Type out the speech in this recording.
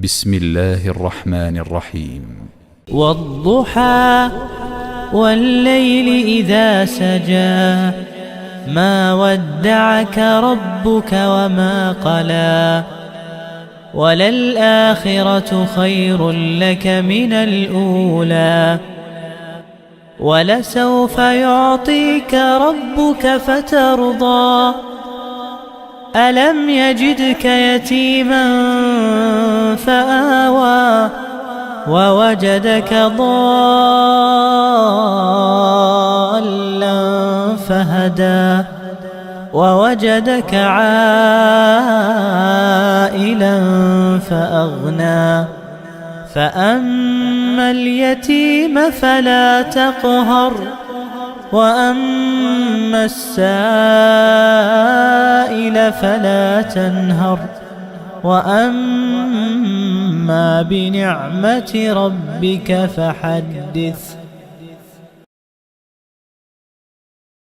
بسم الله الرحمن الرحيم. والضحى والليل إذا سجى ما ودعك ربك وما قلى وللآخرة خير لك من الأولى ولسوف يعطيك ربك فترضى ألم يجدك يتيما فآوى ووجدك ضالا فهدى ووجدك عائلا فأغنى فأما اليتيم فلا تقهر وأما السائل فلا تنهر وأما بنعمة ربك فحدث.